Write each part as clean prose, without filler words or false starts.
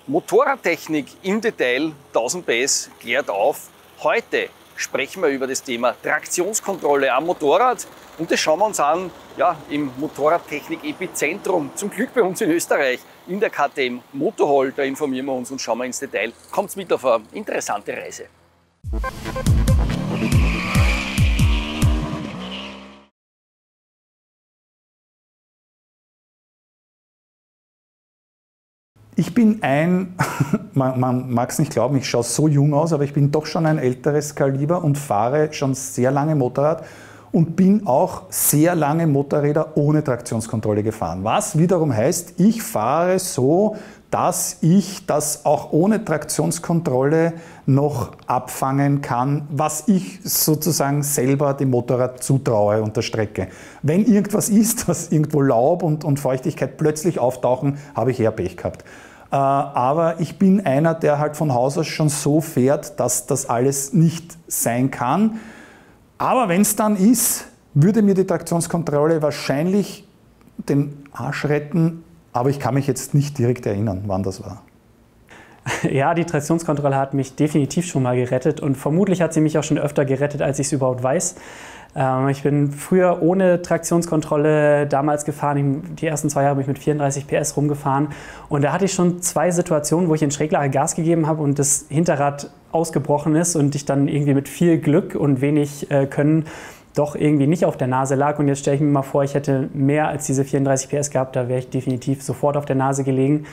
Motorradtechnik im Detail, 1000 PS klärt auf. Heute sprechen wir über das Thema Traktionskontrolle am Motorrad und das schauen wir uns an im Motorradtechnik-Epizentrum, zum Glück bei uns in Österreich, in der KTM Motorhall. Da informieren wir uns und schauen wir ins Detail. Kommt mit auf eine interessante Reise. Ich bin man mag es nicht glauben, ich schaue so jung aus, aber ich bin doch schon ein älteres Kaliber und fahre schon sehr lange Motorrad und bin auch sehr lange Motorräder ohne Traktionskontrolle gefahren. Was wiederum heißt, ich fahre so, dass ich das auch ohne Traktionskontrolle noch abfangen kann, was ich sozusagen selber dem Motorrad zutraue unter Strecke. Wenn irgendwas ist, dass irgendwo Laub und Feuchtigkeit plötzlich auftauchen, habe ich eher Pech gehabt. Aber ich bin einer, der halt von Haus aus schon so fährt, dass das alles nicht sein kann. Aber wenn es dann ist, würde mir die Traktionskontrolle wahrscheinlich den Arsch retten, aber ich kann mich jetzt nicht direkt erinnern, wann das war. Ja, die Traktionskontrolle hat mich definitiv schon mal gerettet und vermutlich hat sie mich auch schon öfter gerettet, als ich es überhaupt weiß. Ich bin früher ohne Traktionskontrolle damals gefahren. Die ersten 2 Jahre bin ich mit 34 PS rumgefahren und da hatte ich schon 2 Situationen, wo ich in Schräglage Gas gegeben habe und das Hinterrad ausgebrochen ist und ich dann irgendwie mit viel Glück und wenig Können doch irgendwie nicht auf der Nase lag. Und jetzt stelle ich mir mal vor, ich hätte mehr als diese 34 PS gehabt, da wäre ich definitiv sofort auf der Nase gelegen.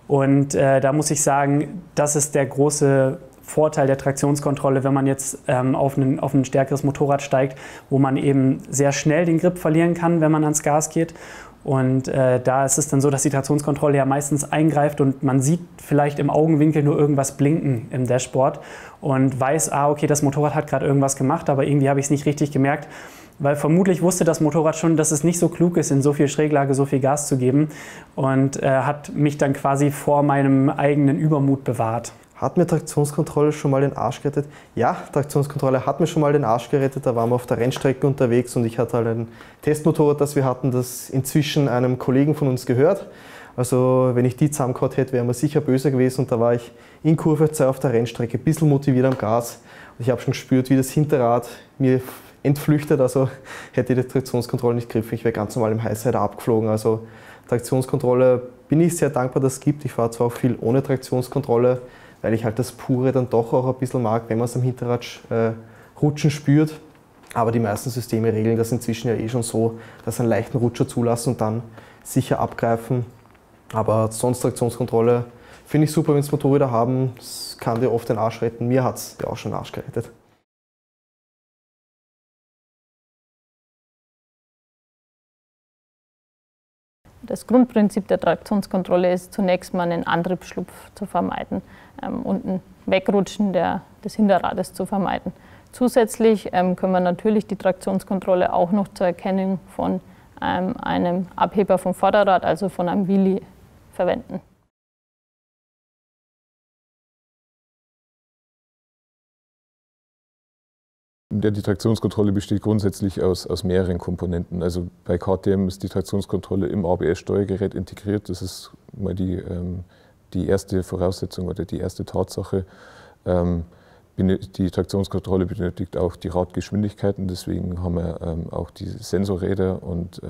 Und da muss ich sagen, das ist der große Vorteil der Traktionskontrolle, wenn man jetzt auf ein stärkeres Motorrad steigt, wo man eben sehr schnell den Grip verlieren kann, wenn man ans Gas geht. Und da ist es dann so, dass die Traktionskontrolle ja meistens eingreift und man sieht vielleicht im Augenwinkel nur irgendwas blinken im Dashboard und weiß, okay, das Motorrad hat gerade irgendwas gemacht, aber irgendwie habe ich es nicht richtig gemerkt, weil vermutlich wusste das Motorrad schon, dass es nicht so klug ist, in so viel Schräglage so viel Gas zu geben und hat mich dann quasi vor meinem eigenen Übermut bewahrt. Hat mir Traktionskontrolle schon mal den Arsch gerettet? Ja, Traktionskontrolle hat mir schon mal den Arsch gerettet. Da waren wir auf der Rennstrecke unterwegs und ich hatte halt ein Testmotorrad, das wir hatten, das inzwischen einem Kollegen von uns gehört. Also wenn ich die zusammengehauen hätte, wäre mir sicher böse gewesen. Und da war ich in Kurve 2 auf der Rennstrecke, ein bisschen motiviert am Gas. Und ich habe schon gespürt, wie das Hinterrad mir entflüchtet. Also hätte ich die Traktionskontrolle nicht gegriffen, ich wäre ganz normal im Highsider abgeflogen. Also Traktionskontrolle bin ich sehr dankbar, dass es gibt. Ich fahre zwar auch viel ohne Traktionskontrolle, weil ich halt das Pure dann doch auch ein bisschen mag, wenn man es am Hinterrad rutschen spürt. Aber die meisten Systeme regeln das inzwischen ja eh schon so, dass sie einen leichten Rutscher zulassen und dann sicher abgreifen. Aber sonst Traktionskontrolle finde ich super, wenn es Motorräder haben. Das kann dir oft den Arsch retten. Mir hat es ja auch schon den Arsch gerettet. Das Grundprinzip der Traktionskontrolle ist zunächst mal einen Antriebsschlupf zu vermeiden und ein Wegrutschen des Hinterrades zu vermeiden. Zusätzlich können wir natürlich die Traktionskontrolle auch noch zur Erkennung von einem Abheber vom Vorderrad, also von einem Wheelie, verwenden. Die Traktionskontrolle besteht grundsätzlich aus mehreren Komponenten. Also bei KTM ist die Traktionskontrolle im ABS-Steuergerät integriert. Das ist mal die erste Voraussetzung oder die erste Tatsache. Die Traktionskontrolle benötigt auch die Radgeschwindigkeiten. Deswegen haben wir auch die Sensorräder und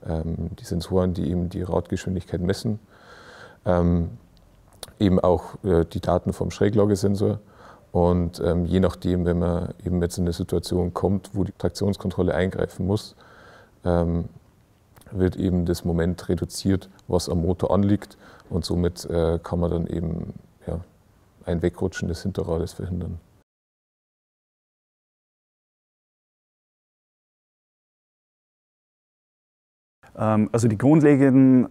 die Sensoren, die eben die Radgeschwindigkeit messen. Eben auch die Daten vom Schräglagesensor. Und je nachdem, wenn man eben jetzt in eine Situation kommt, wo die Traktionskontrolle eingreifen muss, wird eben das Moment reduziert, was am Motor anliegt. Und somit kann man dann eben ein Wegrutschen des Hinterrades verhindern. Also die grundlegenden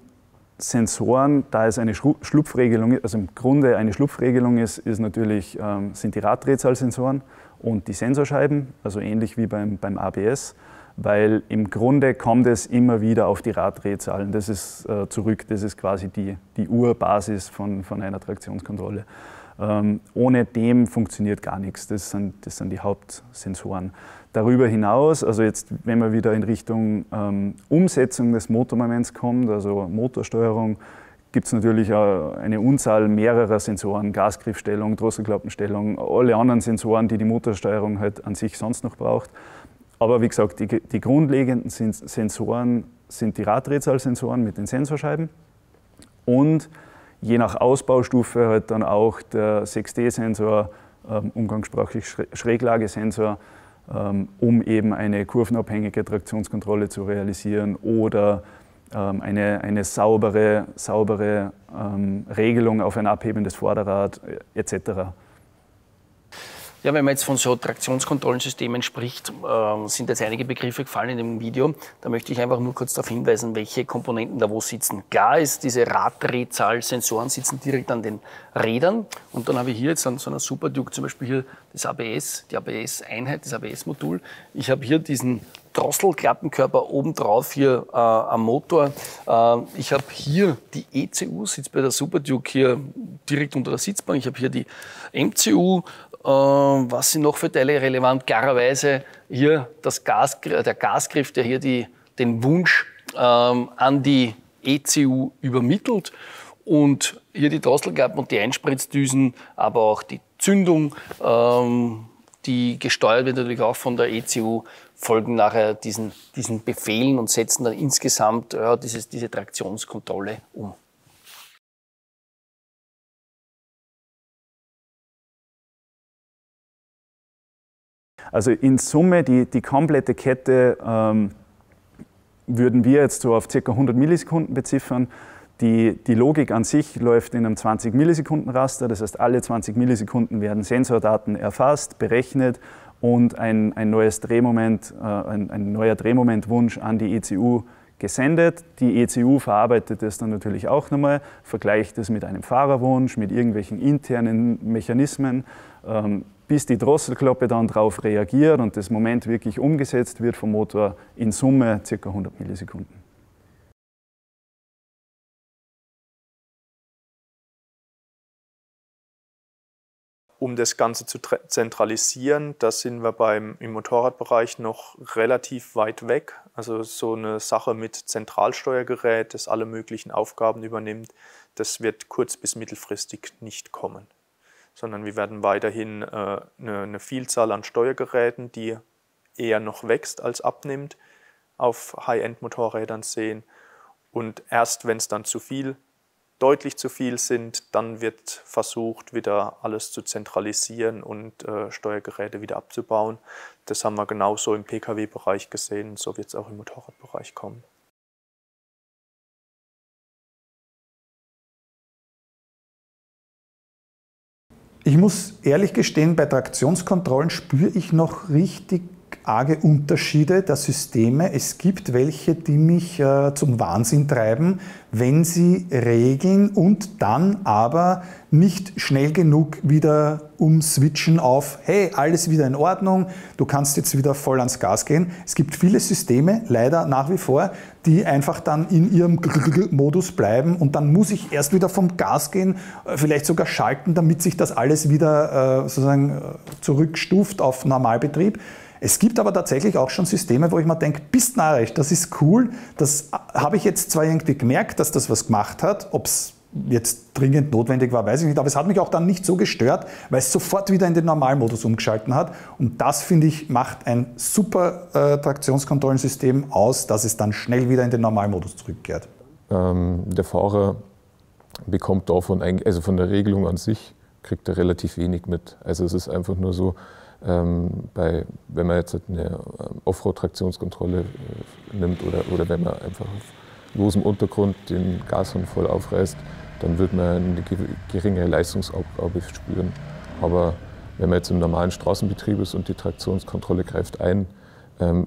Sensoren, da es eine Schlupfregelung, also im Grunde eine Schlupfregelung ist natürlich, sind die Raddrehzahlsensoren und die Sensorscheiben, also ähnlich wie beim ABS, weil im Grunde kommt es immer wieder auf die Raddrehzahlen. Das ist das ist quasi die Urbasis von einer Traktionskontrolle. Ohne dem funktioniert gar nichts, das sind die Hauptsensoren. Darüber hinaus, also jetzt, wenn man wieder in Richtung Umsetzung des Motormoments kommt, also Motorsteuerung, gibt es natürlich eine Unzahl mehrerer Sensoren, Gasgriffstellung, Drosselklappenstellung, alle anderen Sensoren, die die Motorsteuerung halt an sich sonst noch braucht. Aber wie gesagt, die grundlegenden Sensoren sind die Raddrehzahlsensoren mit den Sensorscheiben und je nach Ausbaustufe halt dann auch der 6D-Sensor, umgangssprachlich Schräglagesensor, um eben eine kurvenabhängige Traktionskontrolle zu realisieren oder eine saubere Regelung auf ein abhebendes Vorderrad etc. Ja, wenn man jetzt von so Traktionskontrollensystemen spricht, sind jetzt einige Begriffe gefallen in dem Video. Da möchte ich einfach nur kurz darauf hinweisen, welche Komponenten da wo sitzen. Klar ist, diese Raddrehzahlsensoren sitzen direkt an den Rädern. Und dann habe ich hier jetzt an so einer Super Duke zum Beispiel hier das ABS, die ABS-Einheit, das ABS-Modul. Ich habe hier diesen Drosselklappenkörper obendrauf hier am Motor. Ich habe hier die ECU, sitzt bei der Super Duke hier direkt unter der Sitzbank. Ich habe hier die MCU. Was sind noch für Teile relevant? Klarerweise hier der Gasgriff, der hier den Wunsch an die ECU übermittelt. Und hier die Drosselklappen und die Einspritzdüsen, aber auch die Zündung, die gesteuert wird natürlich auch von der ECU, folgen nachher diesen Befehlen und setzen dann insgesamt diese Traktionskontrolle um. Also in Summe, die komplette Kette würden wir jetzt so auf ca. 100 Millisekunden beziffern. Die Logik an sich läuft in einem 20 Millisekunden Raster, das heißt alle 20 Millisekunden werden Sensordaten erfasst, berechnet und ein neuer Drehmomentwunsch an die ECU gesendet. Die ECU verarbeitet das dann natürlich auch nochmal, vergleicht es mit einem Fahrerwunsch, mit irgendwelchen internen Mechanismen, bis die Drosselklappe dann darauf reagiert und das Moment wirklich umgesetzt wird vom Motor, in Summe ca. 100 Millisekunden. Um das Ganze zu zentralisieren, da sind wir im Motorradbereich noch relativ weit weg. Also so eine Sache mit Zentralsteuergerät, das alle möglichen Aufgaben übernimmt, das wird kurz- bis mittelfristig nicht kommen. Sondern wir werden weiterhin eine Vielzahl an Steuergeräten, die eher noch wächst als abnimmt, auf High-End-Motorrädern sehen. Und erst wenn es dann deutlich zu viel sind, dann wird versucht, wieder alles zu zentralisieren und Steuergeräte wieder abzubauen. Das haben wir genauso im Pkw-Bereich gesehen, so wird es auch im Motorradbereich kommen. Ich muss ehrlich gestehen, bei Traktionskontrollen spüre ich noch richtig arge Unterschiede der Systeme. Es gibt welche, die mich zum Wahnsinn treiben, wenn sie regeln und dann aber nicht schnell genug wieder umswitchen auf, hey, alles wieder in Ordnung, du kannst jetzt wieder voll ans Gas gehen. Es gibt viele Systeme, leider nach wie vor, die einfach dann in ihrem Modus bleiben und dann muss ich erst wieder vom Gas gehen, vielleicht sogar schalten, damit sich das alles wieder sozusagen zurückstuft auf Normalbetrieb. Es gibt aber tatsächlich auch schon Systeme, wo ich mir denke, bist narrisch, das ist cool, das habe ich jetzt zwar irgendwie gemerkt, dass das was gemacht hat, ob es jetzt dringend notwendig war, weiß ich nicht, aber es hat mich auch dann nicht so gestört, weil es sofort wieder in den Normalmodus umgeschalten hat und das, finde ich, macht ein super Traktionskontrollensystem aus, dass es dann schnell wieder in den Normalmodus zurückkehrt. Der Fahrer bekommt davon, also von der Regelung an sich, kriegt er relativ wenig mit. Also es ist einfach nur so, wenn man jetzt eine Offroad-Traktionskontrolle nimmt oder wenn man einfach auf losem Untergrund den Gashahn voll aufreißt, dann wird man eine geringere Leistungsabgabe spüren. Aber wenn man jetzt im normalen Straßenbetrieb ist und die Traktionskontrolle greift ein,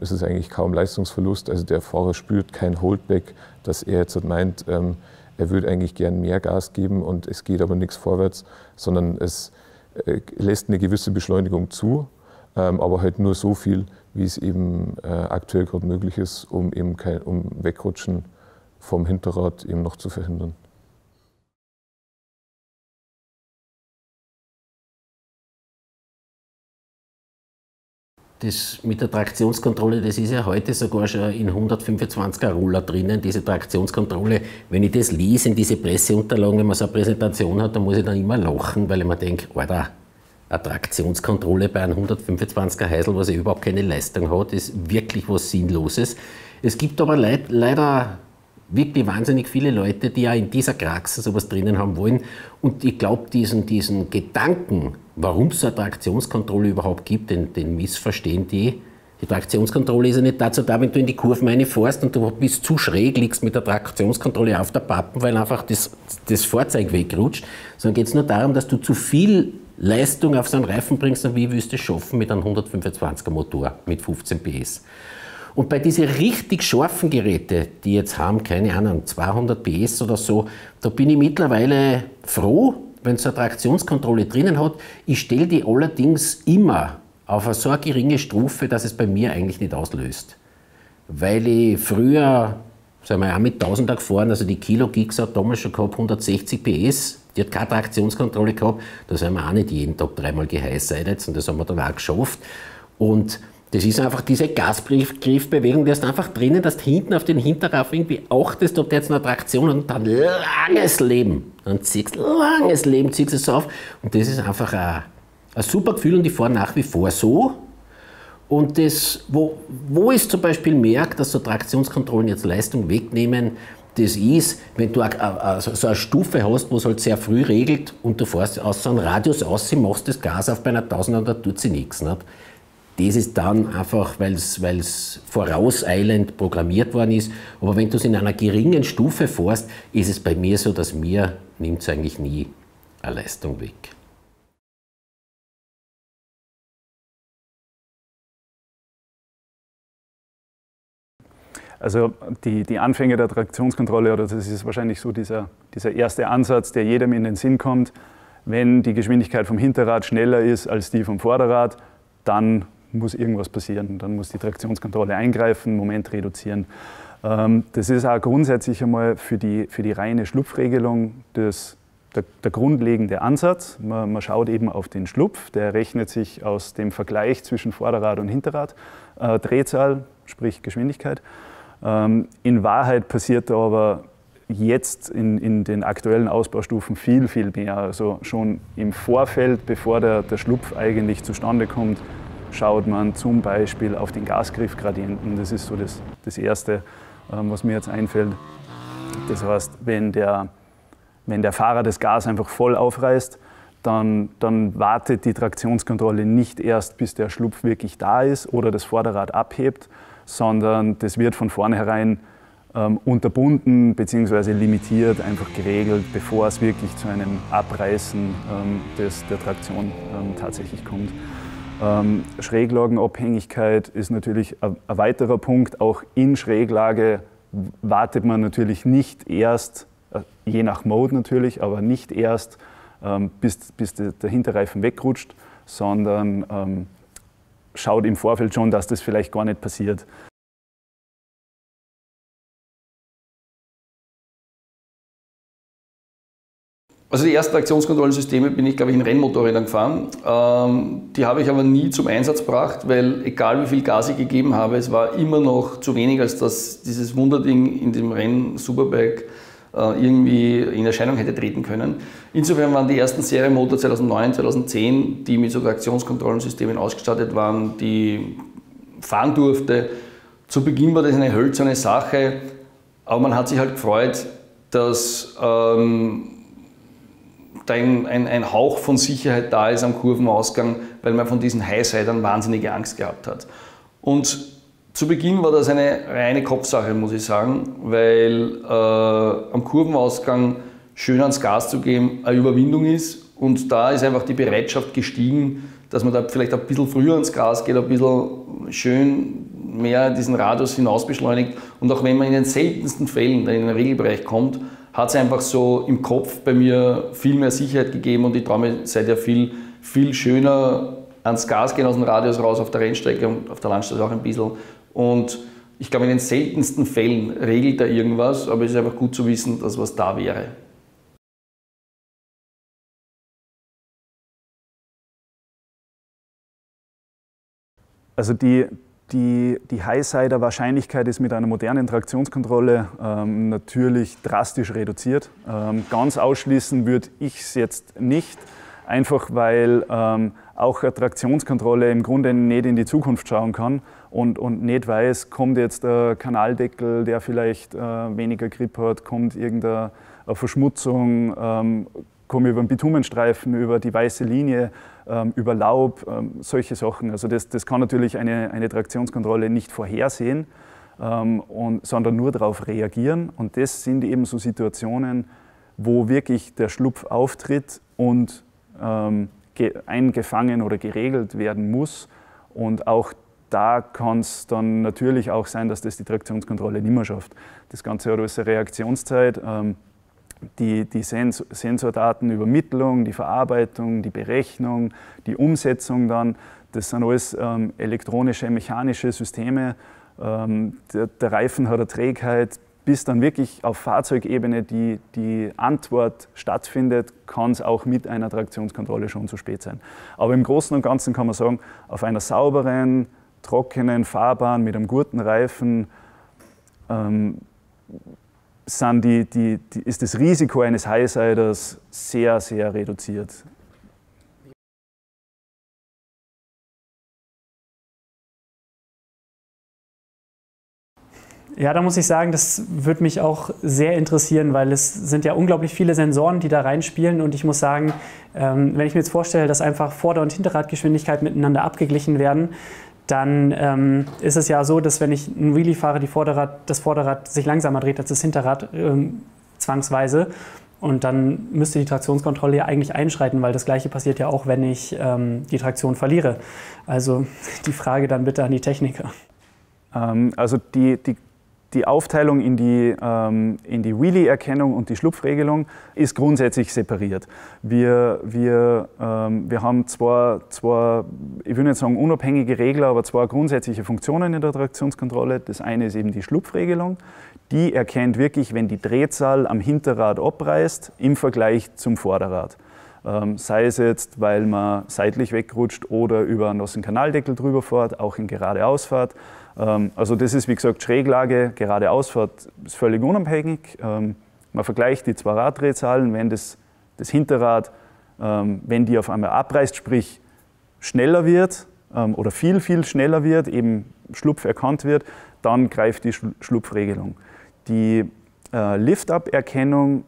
ist es eigentlich kaum Leistungsverlust. Also der Fahrer spürt kein Holdback, dass er jetzt meint, er würde eigentlich gern mehr Gas geben und es geht aber nichts vorwärts, sondern es lässt eine gewisse Beschleunigung zu, aber halt nur so viel, wie es eben aktuell gerade möglich ist, um eben um Wegrutschen vom Hinterrad eben noch zu verhindern. Das mit der Traktionskontrolle, das ist ja heute sogar schon in 125er Roller drinnen, diese Traktionskontrolle. Wenn ich das lese in diese Presseunterlagen, wenn man so eine Präsentation hat, dann muss ich dann immer lachen, weil ich mir denke, Alter, eine Traktionskontrolle bei einem 125er Heisel, was ja überhaupt keine Leistung hat, ist wirklich was Sinnloses. Es gibt aber leider wirklich wahnsinnig viele Leute, die ja in dieser Kraxe sowas drinnen haben wollen. Und ich glaube, diesen Gedanken, warum es so eine Traktionskontrolle überhaupt gibt, den missverstehen die. Die Traktionskontrolle ist ja nicht dazu da, wenn du in die Kurven reinfährst und du bist zu schräg, liegst mit der Traktionskontrolle auf der Pappen, weil einfach das Fahrzeug wegrutscht. Sondern geht es nur darum, dass du zu viel Leistung auf so einen Reifen bringst und wie willst du es schaffen mit einem 125er Motor mit 15 PS. Und bei diesen richtig scharfen Geräten, die jetzt haben, keine Ahnung, 200 PS oder so, da bin ich mittlerweile froh, wenn es eine Traktionskontrolle drinnen hat. Ich stelle die allerdings immer auf so eine geringe Stufe, dass es bei mir eigentlich nicht auslöst. Weil ich früher, sagen wir auch mit 1000er gefahren, also die Kilo Gigs hat damals schon gehabt, 160 PS, die hat keine Traktionskontrolle gehabt, da sind wir auch nicht jeden Tag dreimal geheißseitet und das haben wir dann auch geschafft. Und das ist einfach diese Gasgriffbewegung, die ist einfach drinnen, dass du hinten auf den Hinterrauf irgendwie achtest, ob der jetzt eine Traktion hat und dann langes Leben. Dann ziehst du es auf und das ist einfach ein super Gefühl und ich fahre nach wie vor so. Und das, wo ich zum Beispiel merke, dass so Traktionskontrollen jetzt Leistung wegnehmen, das ist, wenn du so eine Stufe hast, wo es halt sehr früh regelt und du fährst aus so einem Radius aus, machst das Gas auf bei einer 1000er, da tut sie nichts. Nicht? Das ist dann einfach, weil es vorauseilend programmiert worden ist. Aber wenn du es in einer geringen Stufe fährst, ist es bei mir so, dass mir nimmt es eigentlich nie eine Leistung weg. Also die Anfänge der Traktionskontrolle, oder das ist wahrscheinlich so dieser erste Ansatz, der jedem in den Sinn kommt. Wenn die Geschwindigkeit vom Hinterrad schneller ist als die vom Vorderrad, dann muss irgendwas passieren. Dann muss die Traktionskontrolle eingreifen, Moment reduzieren. Das ist auch grundsätzlich einmal für die reine Schlupfregelung der grundlegende Ansatz. Man schaut eben auf den Schlupf, der rechnet sich aus dem Vergleich zwischen Vorderrad und Hinterrad, Drehzahl, sprich Geschwindigkeit. In Wahrheit passiert da aber jetzt in den aktuellen Ausbaustufen viel, viel mehr. Also schon im Vorfeld, bevor der Schlupf eigentlich zustande kommt, schaut man zum Beispiel auf den Gasgriffgradienten. Das ist so das Erste, was mir jetzt einfällt. Das heißt, wenn der Fahrer das Gas einfach voll aufreißt, dann wartet die Traktionskontrolle nicht erst, bis der Schlupf wirklich da ist oder das Vorderrad abhebt, sondern das wird von vornherein unterbunden bzw. limitiert, einfach geregelt, bevor es wirklich zu einem Abreißen der Traktion tatsächlich kommt. Schräglagenabhängigkeit ist natürlich ein weiterer Punkt. Auch in Schräglage wartet man natürlich nicht erst, je nach Mode natürlich, aber nicht erst, bis der Hinterreifen wegrutscht, sondern schaut im Vorfeld schon, dass das vielleicht gar nicht passiert. Also die ersten Traktionskontrollensysteme bin ich, glaube ich, in Rennmotorrädern gefahren. Die habe ich aber nie zum Einsatz gebracht, weil egal wie viel Gas ich gegeben habe, es war immer noch zu wenig, als dass dieses Wunderding in dem Renn-Superbike irgendwie in Erscheinung hätte treten können. Insofern waren die ersten Serienmotor 2009, 2010, die mit so Traktionskontrollensystemen ausgestattet waren, die ich fahren durfte. Zu Beginn war das eine hölzerne Sache, aber man hat sich halt gefreut, dass da ein Hauch von Sicherheit da ist am Kurvenausgang, weil man von diesen Highsidern wahnsinnige Angst gehabt hat. Und zu Beginn war das eine reine Kopfsache, muss ich sagen, weil am Kurvenausgang schön ans Gas zu geben eine Überwindung ist. Und da ist einfach die Bereitschaft gestiegen, dass man da vielleicht ein bisschen früher ans Gas geht, ein bisschen schön mehr diesen Radius hinaus beschleunigt. Und auch wenn man in den seltensten Fällen in den Regelbereich kommt, hat es einfach so im Kopf bei mir viel mehr Sicherheit gegeben und ich traue mir seither viel schöner ans Gas gehen aus dem Radius raus auf der Rennstrecke und auf der Landstraße auch ein bisschen. Und ich glaube, in den seltensten Fällen regelt da irgendwas, aber es ist einfach gut zu wissen, dass was da wäre. Also die Highsider-Wahrscheinlichkeit ist mit einer modernen Traktionskontrolle natürlich drastisch reduziert. Ganz ausschließen würde ich es jetzt nicht, einfach weil auch eine Traktionskontrolle im Grunde nicht in die Zukunft schauen kann und nicht weiß, kommt jetzt der Kanaldeckel, der vielleicht weniger Grip hat, kommt irgendeine Verschmutzung, komme über den Bitumenstreifen, über die weiße Linie, über Laub, solche Sachen. Also das kann natürlich eine Traktionskontrolle nicht vorhersehen, sondern nur darauf reagieren. Und das sind eben so Situationen, wo wirklich der Schlupf auftritt und eingefangen oder geregelt werden muss. Und auch da kann es dann natürlich auch sein, dass das die Traktionskontrolle nicht mehr schafft. Das Ganze hat alles eine Reaktionszeit. Die Sensordatenübermittlung, die Verarbeitung, die Berechnung, die Umsetzung dann, das sind alles elektronische, mechanische Systeme. Der Reifen hat eine Trägheit, bis dann wirklich auf Fahrzeugebene die Antwort stattfindet, kann es auch mit einer Traktionskontrolle schon zu spät sein. Aber im Großen und Ganzen kann man sagen, auf einer sauberen, trockenen Fahrbahn mit einem guten Reifen ist das Risiko eines Highsiders sehr, sehr reduziert. Ja, da muss ich sagen, das würde mich auch sehr interessieren, weil es sind ja unglaublich viele Sensoren, die da reinspielen. Und ich muss sagen, wenn ich mir jetzt vorstelle, dass einfach Vorder- und Hinterradgeschwindigkeit miteinander abgeglichen werden, dann ist es ja so, dass wenn ich einen Wheelie fahre, das Vorderrad sich langsamer dreht als das Hinterrad zwangsweise. Und dann müsste die Traktionskontrolle ja eigentlich einschreiten, weil das Gleiche passiert ja auch, wenn ich die Traktion verliere. Also die Frage dann bitte an die Techniker. Also die Aufteilung in die Wheelie-Erkennung und die Schlupfregelung ist grundsätzlich separiert. Wir haben zwar, ich will nicht sagen unabhängige Regler, aber zwei grundsätzliche Funktionen in der Traktionskontrolle. Das eine ist eben die Schlupfregelung. Die erkennt wirklich, wenn die Drehzahl am Hinterrad abreißt im Vergleich zum Vorderrad. Sei es jetzt, weil man seitlich wegrutscht oder über einen nassen Kanaldeckel drüber fährt, auch in geradeausfahrt. Also das ist, wie gesagt, Schräglage, geradeausfahrt ist völlig unabhängig. Man vergleicht die zwei Raddrehzahlen, wenn das Hinterrad, wenn die auf einmal abreißt, sprich schneller wird oder viel, viel schneller wird, eben Schlupf erkannt wird, dann greift die Schlupfregelung. Die Lift-Up-Erkennung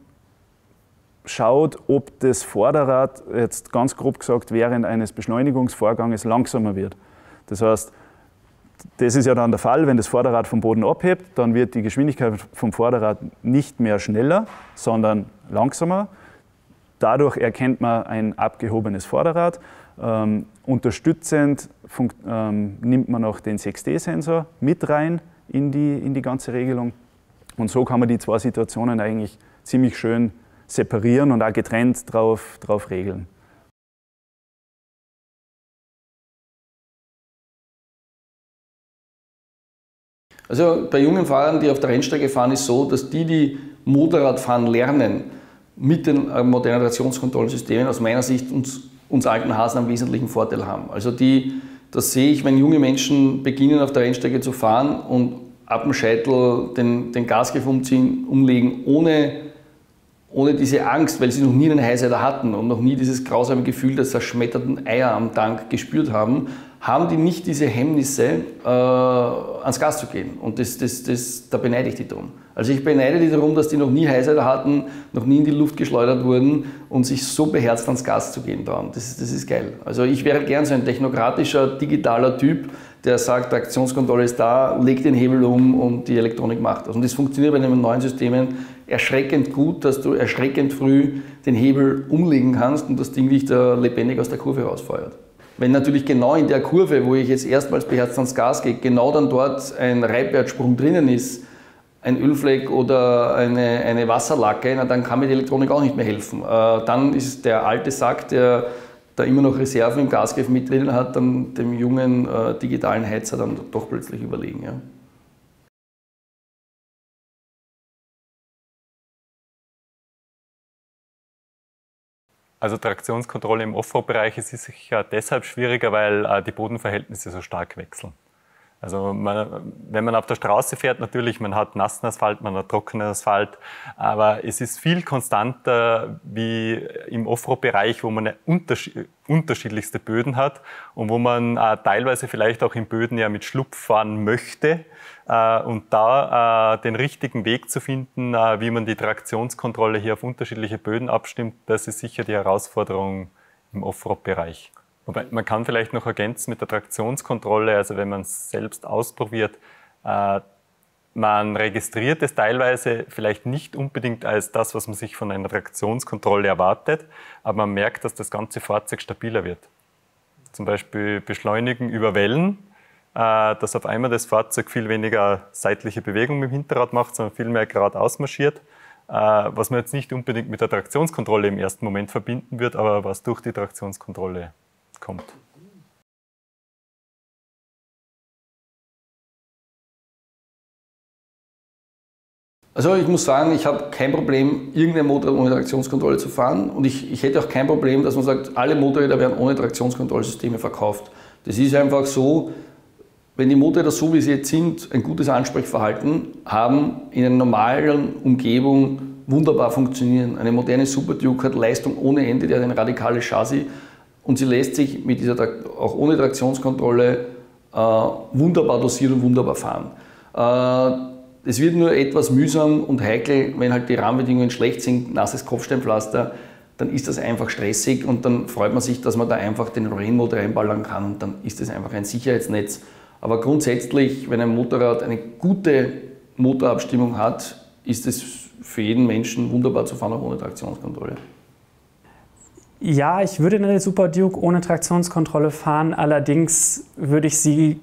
schaut, ob das Vorderrad, jetzt ganz grob gesagt, während eines Beschleunigungsvorganges langsamer wird. Das heißt, das ist ja dann der Fall, wenn das Vorderrad vom Boden abhebt, dann wird die Geschwindigkeit vom Vorderrad nicht mehr schneller, sondern langsamer. Dadurch erkennt man ein abgehobenes Vorderrad. Unterstützend nimmt man noch den 6D-Sensor mit rein in die ganze Regelung. Und so kann man die zwei Situationen eigentlich ziemlich schön separieren und auch getrennt drauf regeln. Also bei jungen Fahrern, die auf der Rennstrecke fahren, ist es so, dass die Motorradfahren lernen mit den modernen Traktionskontrollsystemen aus meiner Sicht uns alten Hasen einen wesentlichen Vorteil haben. Also das sehe ich, wenn junge Menschen beginnen auf der Rennstrecke zu fahren und ab dem Scheitel den Gasgriff umlegen, ohne diese Angst, weil sie noch nie einen Highsider hatten und noch nie dieses grausame Gefühl der zerschmetterten Eier am Tank gespürt haben die nicht diese Hemmnisse, ans Gas zu gehen. Und da beneide ich die drum. Also ich beneide die darum, dass die noch nie Highsider hatten, noch nie in die Luft geschleudert wurden und sich so beherzt ans Gas zu gehen trauen. Das ist geil. Also ich wäre gern so ein technokratischer, digitaler Typ, der sagt, Traktionskontrolle ist da, legt den Hebel um und die Elektronik macht das. Und das funktioniert bei den neuen Systemen erschreckend gut, dass du erschreckend früh den Hebel umlegen kannst und das Ding dich da lebendig aus der Kurve rausfeuert. Wenn natürlich genau in der Kurve, wo ich jetzt erstmals beherzt ans Gas gehe, genau dann dort ein Reibwertsprung drinnen ist, ein Ölfleck oder eine Wasserlacke, dann kann mir die Elektronik auch nicht mehr helfen. Dann ist der alte Sack, der da immer noch Reserven im Gasgriff mit drinnen hat, dann dem jungen digitalen Heizer dann doch plötzlich überlegen. Ja. Also Traktionskontrolle im Offroad-Bereich ist sicher deshalb schwieriger, weil die Bodenverhältnisse so stark wechseln. Also wenn man auf der Straße fährt, natürlich, man hat nassen Asphalt, man hat trockenen Asphalt, aber es ist viel konstanter wie im Offroad-Bereich, wo man unterschiedlichste Böden hat und wo man teilweise vielleicht auch in Böden ja mit Schlupf fahren möchte. Und da den richtigen Weg zu finden, wie man die Traktionskontrolle hier auf unterschiedliche Böden abstimmt, das ist sicher die Herausforderung im Offroad-Bereich. Wobei, man kann vielleicht noch ergänzen mit der Traktionskontrolle, also wenn man es selbst ausprobiert, man registriert es teilweise vielleicht nicht unbedingt als das, was man sich von einer Traktionskontrolle erwartet, aber man merkt, dass das ganze Fahrzeug stabiler wird. Zum Beispiel Beschleunigen über Wellen, dass auf einmal das Fahrzeug viel weniger seitliche Bewegung mit dem Hinterrad macht, sondern viel mehr geradeaus marschiert, was man jetzt nicht unbedingt mit der Traktionskontrolle im ersten Moment verbinden wird, aber was durch die Traktionskontrolle kommt. Also ich muss sagen, ich habe kein Problem, irgendein Motorrad ohne Traktionskontrolle zu fahren und ich hätte auch kein Problem, dass man sagt, alle Motorräder werden ohne Traktionskontrollsysteme verkauft. Das ist einfach so, wenn die Motorräder so wie sie jetzt sind, ein gutes Ansprechverhalten haben, in einer normalen Umgebung wunderbar funktionieren. Eine moderne Super Duke hat Leistung ohne Ende, die hat ein radikales Chassis und sie lässt sich mit dieser auch ohne Traktionskontrolle wunderbar dosieren und wunderbar fahren. Es wird nur etwas mühsam und heikel, wenn halt die Rahmenbedingungen schlecht sind, nasses Kopfsteinpflaster, dann ist das einfach stressig und dann freut man sich, dass man da einfach den Rain-Mode reinballern kann und dann ist das einfach ein Sicherheitsnetz. Aber grundsätzlich, wenn ein Motorrad eine gute Motorabstimmung hat, ist es für jeden Menschen wunderbar zu fahren, auch ohne Traktionskontrolle. Ja, ich würde eine Super Duke ohne Traktionskontrolle fahren, allerdings würde ich sie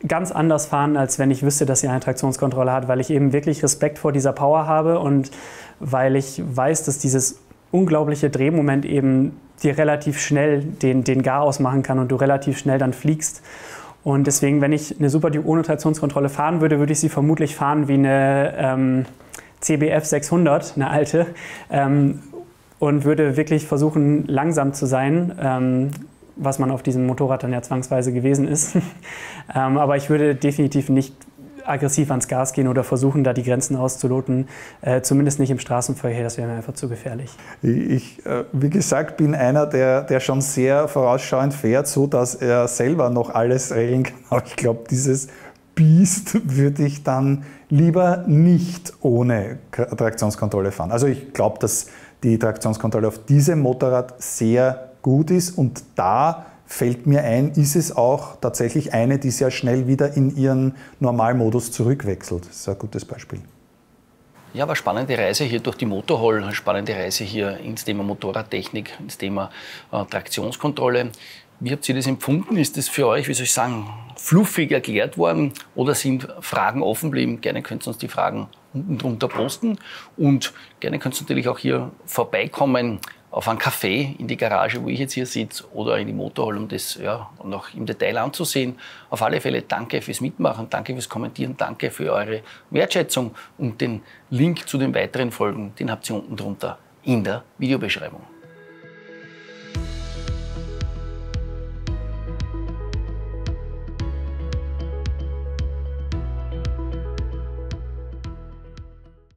ganz anders fahren, als wenn ich wüsste, dass sie eine Traktionskontrolle hat, weil ich eben wirklich Respekt vor dieser Power habe und weil ich weiß, dass dieses unglaubliche Drehmoment eben dir relativ schnell den Garaus machen kann und du relativ schnell dann fliegst. Und deswegen, wenn ich eine Super Duke ohne Traktionskontrolle fahren würde, würde ich sie vermutlich fahren wie eine CBF 600, eine alte, und würde wirklich versuchen, langsam zu sein, was man auf diesem Motorrad dann ja zwangsweise gewesen ist. Aber ich würde definitiv nicht aggressiv ans Gas gehen oder versuchen, da die Grenzen auszuloten. Zumindest nicht im Straßenverkehr, das wäre mir einfach zu gefährlich. Ich, wie gesagt, bin einer, der schon sehr vorausschauend fährt, so dass er selber noch alles regeln kann. Aber ich glaube, dieses Biest würde ich dann lieber nicht ohne Traktionskontrolle fahren. Also ich glaube, dass die Traktionskontrolle auf diesem Motorrad sehr gut ist und da fällt mir ein, ist es auch tatsächlich eine, die sehr schnell wieder in ihren Normalmodus zurückwechselt. Das ist ein gutes Beispiel. Ja, aber spannende Reise hier durch die Motorhall, spannende Reise hier ins Thema Motorradtechnik, ins Thema Traktionskontrolle. Wie habt ihr das empfunden? Ist das für euch, wie soll ich sagen, fluffig erklärt worden oder sind Fragen offen geblieben? Gerne könnt ihr uns die Fragen unten drunter posten und gerne könnt ihr natürlich auch hier vorbeikommen auf einen Café in die Garage, wo ich jetzt hier sitze, oder in die Motorhall, um das ja noch im Detail anzusehen. Auf alle Fälle danke fürs Mitmachen, danke fürs Kommentieren, danke für eure Wertschätzung und den Link zu den weiteren Folgen, den habt ihr unten drunter in der Videobeschreibung.